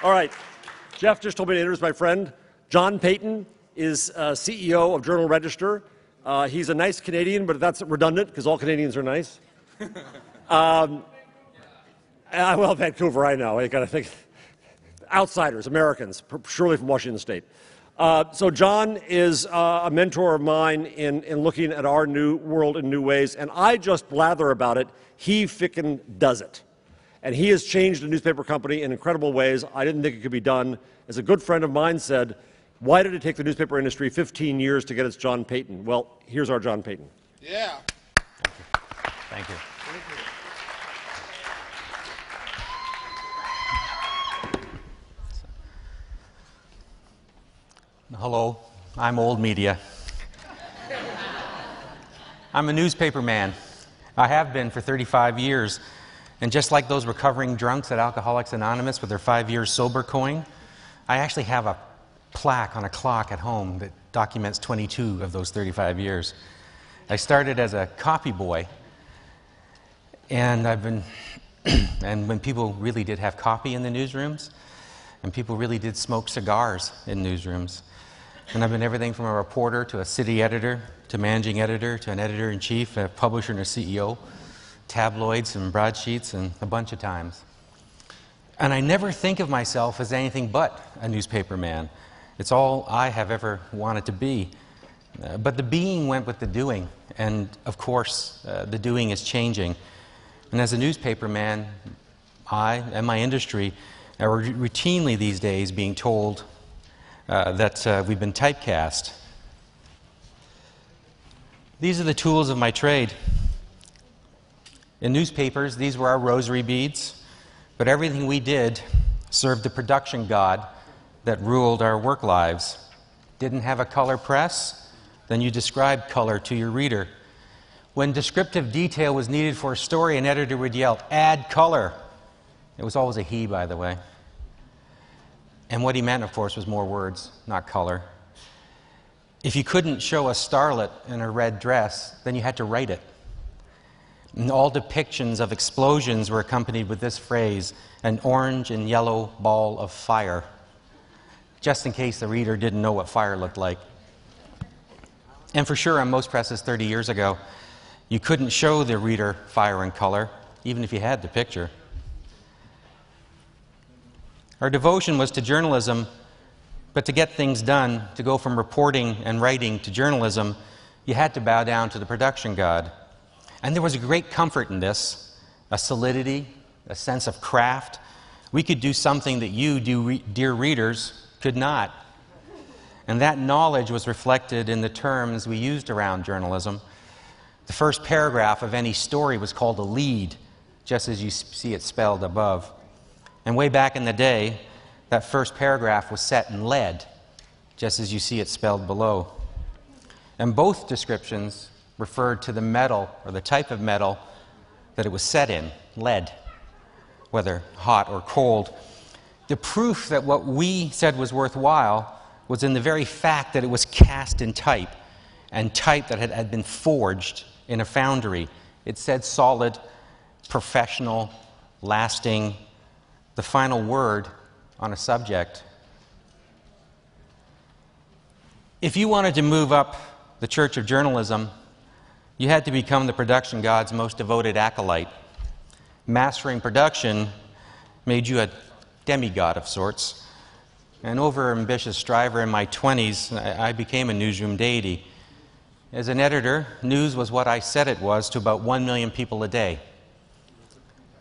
All right. Jeff just told me to introduce my friend. John Paton is CEO of Journal Register. He's a nice Canadian, but that's redundant because all Canadians are nice. Well, Vancouver, I know. I got to think. Outsiders, Americans, surely from Washington State. So John is a mentor of mine in looking at our new world in new ways, and I just blather about it. He frickin' does it. And he has changed the newspaper company in incredible ways. I didn't think it could be done. As a good friend of mine said, why did it take the newspaper industry 15 years to get its John Paton? Well, here's our John Paton. Yeah. Thank you. Hello, I'm old media. I'm a newspaper man. I have been for 35 years. And just like those recovering drunks at Alcoholics Anonymous with their 5 years sober coin, I actually have a plaque on a clock at home that documents 22 of those 35 years. I started as a copy boy, and and when people really did have coffee in the newsrooms, and people really did smoke cigars in newsrooms. And I've been everything from a reporter to a city editor to managing editor to an editor-in-chief, a publisher and a CEO, tabloids and broadsheets, and a bunch of times. And I never think of myself as anything but a newspaper man. It's all I have ever wanted to be. But the being went with the doing, and of course, the doing is changing. And as a newspaper man, I and my industry are routinely these days being told that we've been typecast. These are the tools of my trade. In newspapers, these were our rosary beads, but everything we did served the production god that ruled our work lives. Didn't have a color press? Then you described color to your reader. When descriptive detail was needed for a story, an editor would yell, "Add color." It was always a he, by the way. And what he meant, of course, was more words, not color. If you couldn't show a starlet in a red dress, then you had to write it. And all depictions of explosions were accompanied with this phrase, "an orange and yellow ball of fire," just in case the reader didn't know what fire looked like. And for sure, on most presses 30 years ago, you couldn't show the reader fire and color, even if you had the picture. Our devotion was to journalism, but to get things done, to go from reporting and writing to journalism, you had to bow down to the production god. And there was a great comfort in this, a solidity, a sense of craft. We could do something that you, dear readers, could not. And that knowledge was reflected in the terms we used around journalism. The first paragraph of any story was called a lead, just as you see it spelled above. And way back in the day, that first paragraph was set in lead, just as you see it spelled below. And both descriptions referred to the metal or the type of metal that it was set in, lead, whether hot or cold. The proof that what we said was worthwhile was in the very fact that it was cast in type, and type that had been forged in a foundry. It said solid, professional, lasting, the final word on a subject. If you wanted to move up the church of journalism, you had to become the production god's most devoted acolyte. Mastering production made you a demigod of sorts. An over-ambitious striver in my 20s, I became a newsroom deity. As an editor, news was what I said it was to about 1 million people a day.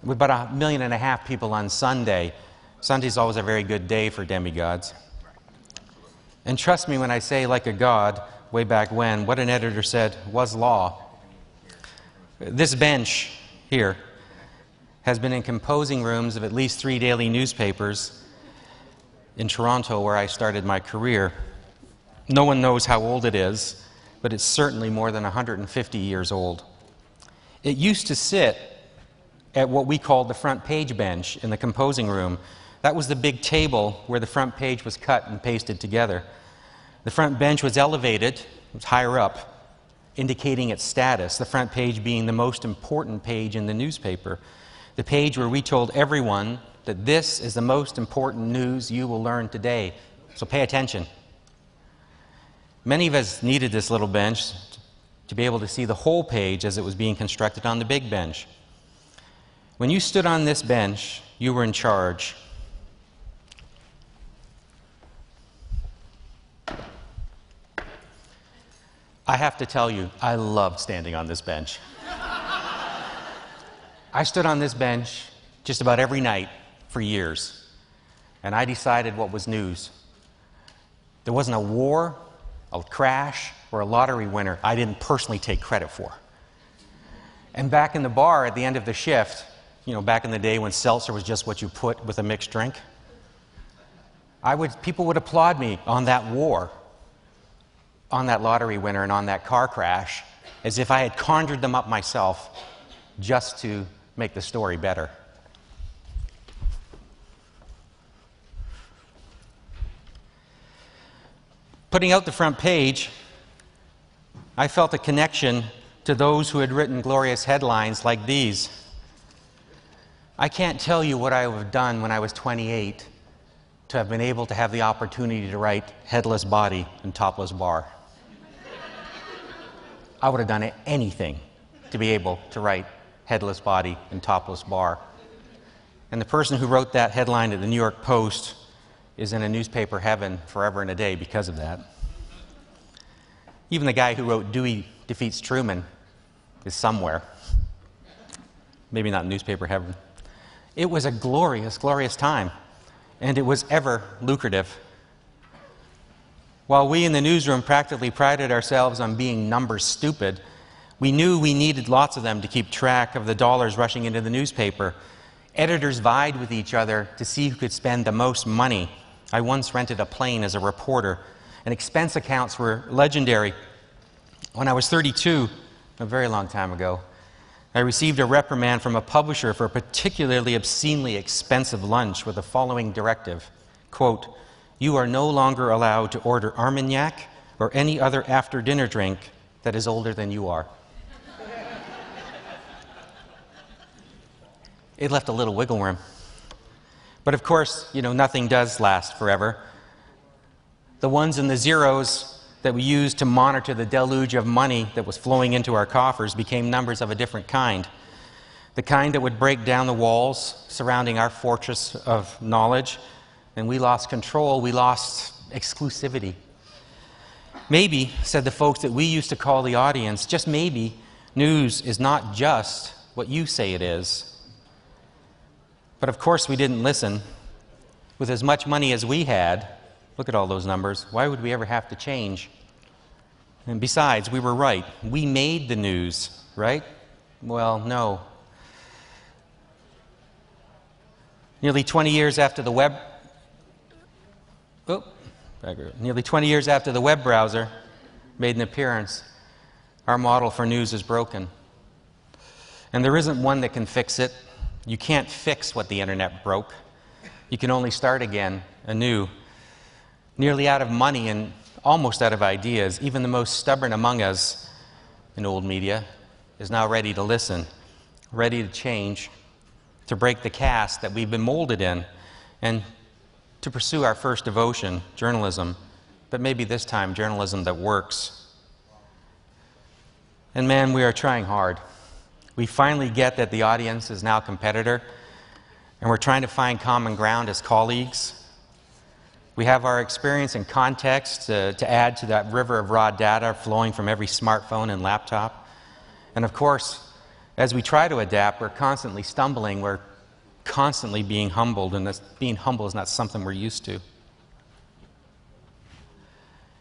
With about 1.5 million people on Sunday. Sunday's always a very good day for demigods. And trust me when I say, like a god, way back when, what an editor said was law. This bench here has been in composing rooms of at least 3 daily newspapers in Toronto, where I started my career. No one knows how old it is, but it's certainly more than 150 years old. It used to sit at what we called the front page bench in the composing room. That was the big table where the front page was cut and pasted together. The front bench was elevated, it was higher up, indicating its status, the front page being the most important page in the newspaper, the page where we told everyone that this is the most important news you will learn today, so pay attention. Many of us needed this little bench to be able to see the whole page as it was being constructed on the big bench. When you stood on this bench, you were in charge. I have to tell you, I loved standing on this bench. I stood on this bench just about every night for years, and I decided what was news. There wasn't a war, a crash, or a lottery winner I didn't personally take credit for. And back in the bar at the end of the shift, back in the day when seltzer was just what you put with a mixed drink, people would applaud me on that war, on that lottery winner, and on that car crash, as if I had conjured them up myself just to make the story better. Putting out the front page, I felt a connection to those who had written glorious headlines like these. I can't tell you what I would have done when I was 28 to have been able to have the opportunity to write headless body and topless bar. I would have done anything to be able to write headless body and topless bar. And the person who wrote that headline at the New York Post is in a newspaper heaven forever and a day because of that. Even the guy who wrote Dewey Defeats Truman is somewhere. Maybe not newspaper heaven. It was a glorious, glorious time, and it was ever lucrative. While we in the newsroom practically prided ourselves on being numbers stupid, we knew we needed lots of them to keep track of the dollars rushing into the newspaper. Editors vied with each other to see who could spend the most money. I once rented a plane as a reporter, and expense accounts were legendary. When I was 32, a very long time ago, I received a reprimand from a publisher for a particularly obscenely expensive lunch with the following directive, quote, "You are no longer allowed to order Armagnac or any other after-dinner drink that is older than you are." It left a little wiggle room. But of course, nothing does last forever. The ones and the zeros that we used to monitor the deluge of money that was flowing into our coffers became numbers of a different kind. The kind that would break down the walls surrounding our fortress of knowledge, and we lost control, we lost exclusivity. Maybe, said the folks that we used to call the audience, just maybe, news is not just what you say it is. But of course we didn't listen. With as much money as we had, look at all those numbers, why would we ever have to change? And besides, we were right. We made the news, right? Well, no. Nearly 20 years after the web browser made an appearance, our model for news is broken. And there isn't one that can fix it. You can't fix what the internet broke. You can only start again, anew. Nearly out of money and almost out of ideas, even the most stubborn among us in old media is now ready to listen, ready to change, to break the cast that we've been molded in, and to pursue our first devotion, journalism, but maybe this time journalism that works. And man, we are trying hard. We finally get that the audience is now a competitor, and we're trying to find common ground as colleagues. We have our experience and context to add to that river of raw data flowing from every smartphone and laptop. And of course, as we try to adapt, we're constantly stumbling, we're constantly being humbled, and this being humble is not something we're used to.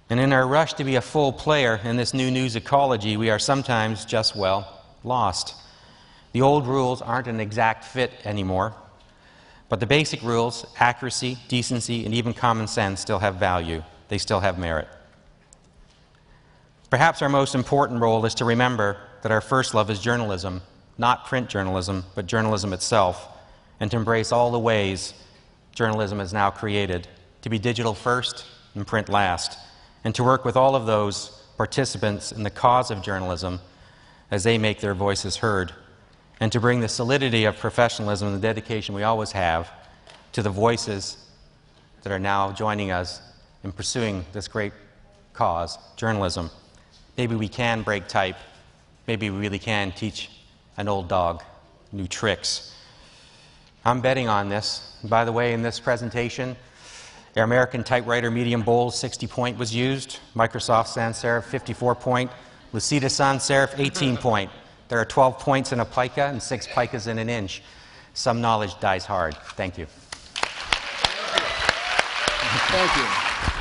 And in our rush to be a full player in this new news ecology, we are sometimes just, lost. The old rules aren't an exact fit anymore, but the basic rules, accuracy, decency, and even common sense still have value. They still have merit. Perhaps our most important role is to remember that our first love is journalism, not print journalism, but journalism itself, and to embrace all the ways journalism is now created, to be digital first and print last, and to work with all of those participants in the cause of journalism as they make their voices heard, and to bring the solidity of professionalism and the dedication we always have to the voices that are now joining us in pursuing this great cause, journalism. Maybe we can break type. Maybe we really can teach an old dog new tricks. I'm betting on this. By the way, in this presentation, our American typewriter medium bold 60-point was used, Microsoft sans serif 54-point, Lucida sans serif 18-point. There are 12 points in a pica and 6 picas in an inch. Some knowledge dies hard. Thank you. Thank you.